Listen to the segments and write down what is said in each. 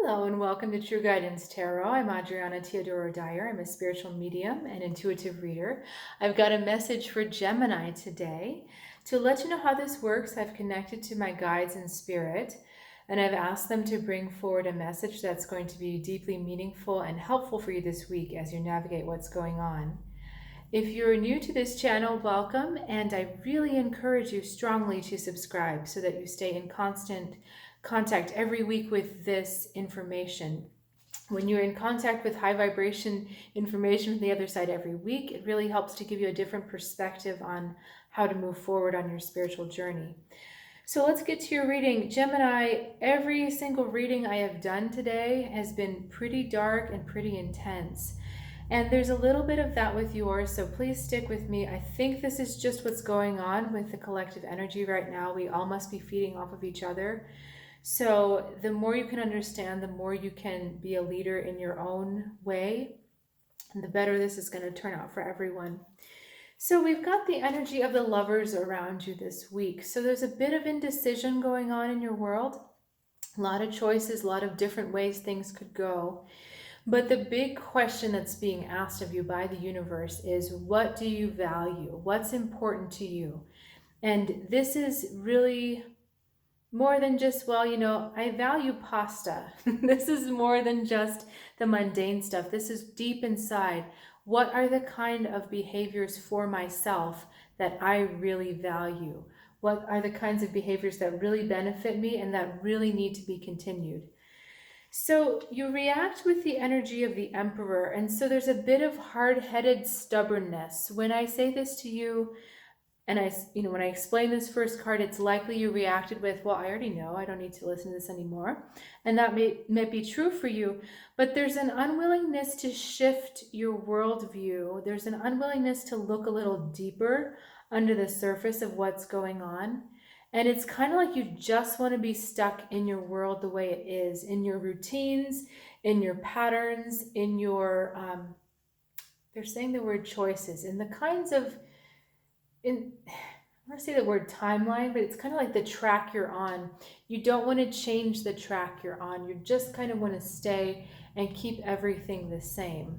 Hello and welcome to True Guidance Tarot. I'm Adriana Teodoro-Dier. I'm a spiritual medium and intuitive reader. I've got a message for Gemini today. To let you know how this works, I've connected to my guides in spirit and I've asked them to bring forward a message that's going to be deeply meaningful and helpful for you this week as you navigate what's going on. If you're new to this channel, welcome, and I really encourage you strongly to subscribe so that you stay in constant contact every week with this information. When you're in contact with high vibration information from the other side every week, it really helps to give you a different perspective on how to move forward on your spiritual journey. So let's get to your reading. Gemini, every single reading I have done today has been pretty dark and pretty intense. And there's a little bit of that with yours, so please stick with me. I think this is just what's going on with the collective energy right now. We all must be feeding off of each other. So the more you can understand, the more you can be a leader in your own way, and the better this is going to turn out for everyone. So we've got the energy of the lovers around you this week. So there's a bit of indecision going on in your world. A lot of choices, a lot of different ways things could go. But the big question that's being asked of you by the universe is, what do you value? What's important to you? And this is really more than just, well, I value pasta. This is more than just the mundane stuff. This is deep inside. What are the kind of behaviors for myself that I really value? What are the kinds of behaviors that really benefit me and that really need to be continued? So you react with the energy of the Emperor, and so there's a bit of hard-headed stubbornness. When I say this to you, and when I explain this first card, it's likely you reacted with, well, I already know, I don't need to listen to this anymore. And that may be true for you, but there's an unwillingness to shift your worldview. There's an unwillingness to look a little deeper under the surface of what's going on. And it's kind of like you just want to be stuck in your world the way it is, in your routines, in your patterns, in your, they're saying the word choices, in the kinds of, I want to say the word timeline, but it's kind of like the track you're on. You don't want to change the track you're on. You just kind of want to stay and keep everything the same.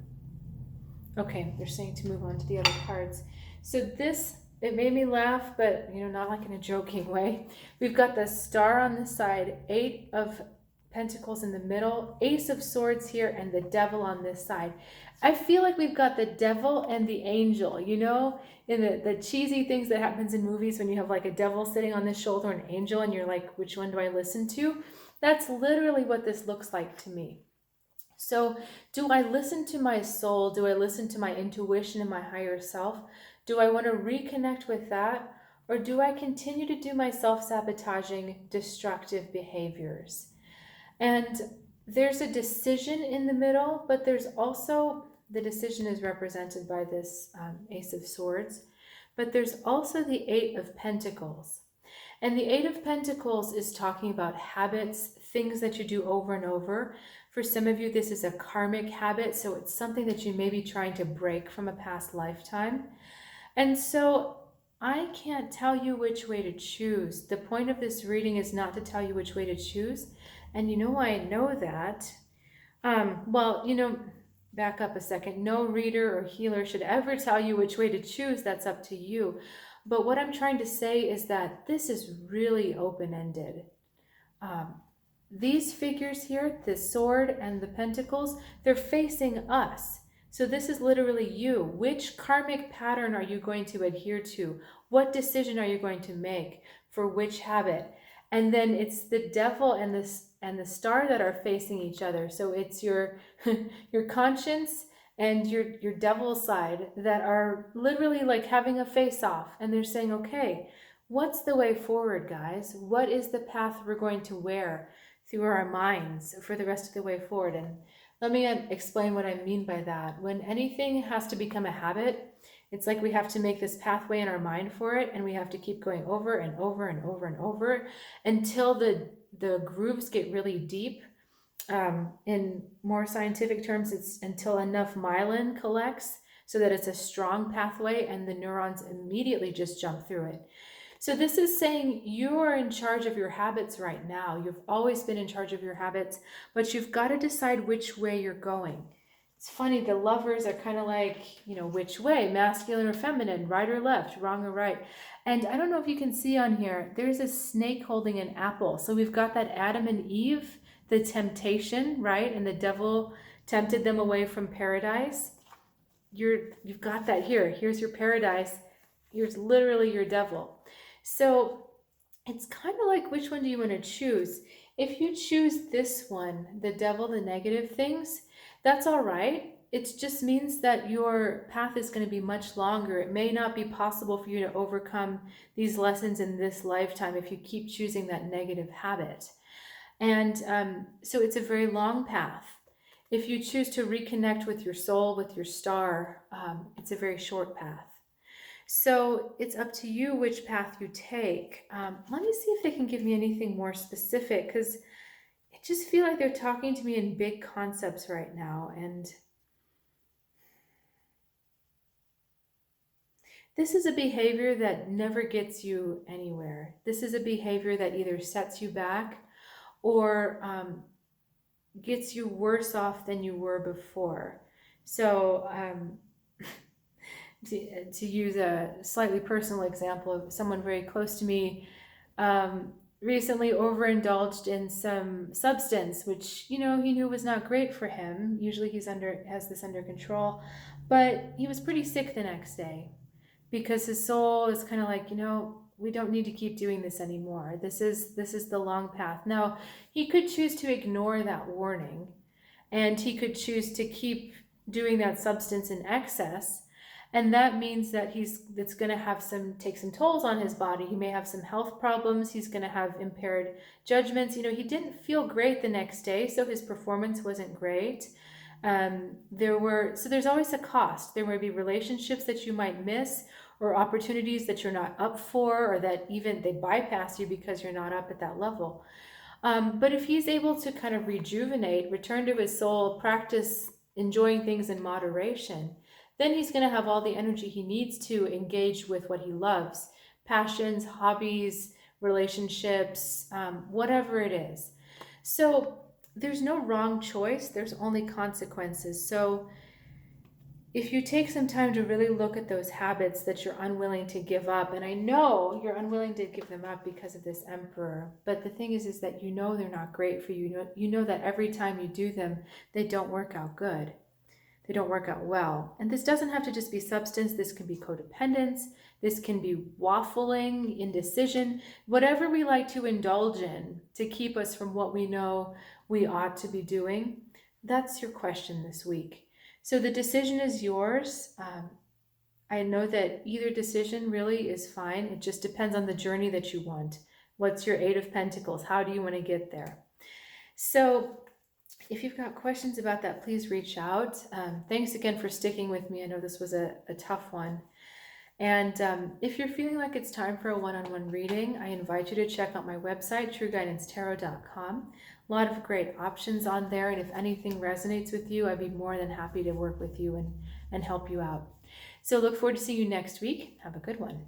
Okay, they're saying to move on to the other cards. So this, it made me laugh, but not like in a joking way. We've got the Star on the side, 8 of Pentacles in the middle, Ace of Swords here, and the Devil on this side. I feel like we've got the Devil and the Angel, in the cheesy things that happens in movies when you have like a devil sitting on the shoulder, an angel, and you're like, which one do I listen to? That's literally what this looks like to me. So do I listen to my soul? Do I listen to my intuition and my higher self? Do I want to reconnect with that? Or do I continue to do my self-sabotaging, destructive behaviors? And there's a decision in the middle, but there's also, the decision is represented by this Ace of Swords, but there's also the 8 of Pentacles. And the 8 of Pentacles is talking about habits, things that you do over and over. For some of you, this is a karmic habit, so it's something that you may be trying to break from a past lifetime. And so I can't tell you which way to choose. The point of this reading is not to tell you which way to choose. And you know why I know that? Back up a second. No reader or healer should ever tell you which way to choose. That's up to you. But what I'm trying to say is that this is really open-ended. These figures here, the sword and the pentacles, they're facing us. So this is literally you. Which karmic pattern are you going to adhere to? What decision are you going to make for which habit? And then it's the Devil and the Star that are facing each other. So it's your your conscience and your devil side that are literally like having a face-off. And they're saying, okay, what's the way forward, guys? What is the path we're going to wear through our minds for the rest of the way forward? And let me explain what I mean by that. When anything has to become a habit, it's like we have to make this pathway in our mind for it, and we have to keep going over and over and over and over until the grooves get really deep. In more scientific terms, it's until enough myelin collects so that it's a strong pathway and the neurons immediately just jump through it. So this is saying you are in charge of your habits right now. You've always been in charge of your habits, but you've got to decide which way you're going. It's funny, the lovers are kind of like, which way, masculine or feminine, right or left, wrong or right. And I don't know if you can see on here, there's a snake holding an apple. So we've got that Adam and Eve, the temptation, right? And the devil tempted them away from paradise. You've got that here. Here's your paradise. Here's literally your devil. So it's kind of like, which one do you want to choose? If you choose this one, the devil, the negative things, that's all right. It just means that your path is going to be much longer. It may not be possible for you to overcome these lessons in this lifetime if you keep choosing that negative habit. And so it's a very long path. If you choose to reconnect with your soul, with your star, it's a very short path. So it's up to you which path you take. Let me see if they can give me anything more specific, because I just feel like they're talking to me in big concepts right now. And this is a behavior that never gets you anywhere. This is a behavior that either sets you back or gets you worse off than you were before. So to use a slightly personal example of someone very close to me, recently overindulged in some substance, which, he knew was not great for him. Usually has this under control, but he was pretty sick the next day because his soul is kind of like, we don't need to keep doing this anymore. This is the long path. Now, he could choose to ignore that warning, and he could choose to keep doing that substance in excess. And that means that it's going to take some tolls on his body. He may have some health problems. He's going to have impaired judgments. He didn't feel great the next day, so his performance wasn't great. There's always a cost. There may be relationships that you might miss, or opportunities that you're not up for, or that even they bypass you because you're not up at that level. But if he's able to kind of rejuvenate, return to his soul, practice enjoying things in moderation, then he's going to have all the energy he needs to engage with what he loves, passions, hobbies, relationships, whatever it is. So there's no wrong choice. There's only consequences. So if you take some time to really look at those habits that you're unwilling to give up, and I know you're unwilling to give them up because of this emperor, but the thing is that they're not great for you. You know that every time you do them, they don't work out good. They don't work out well. And this doesn't have to just be substance. This can be codependence. This can be waffling, indecision, whatever we like to indulge in to keep us from what we know we ought to be doing. That's your question this week. So the decision is yours. I know that either decision really is fine. It just depends on the journey that you want. What's your Eight of Pentacles? How do you want to get there? So if you've got questions about that, please reach out. Thanks again for sticking with me. I know this was a tough one. And if you're feeling like it's time for a one-on-one reading, I invite you to check out my website, trueguidancetarot.com. A lot of great options on there. And if anything resonates with you, I'd be more than happy to work with you and help you out. So look forward to seeing you next week. Have a good one.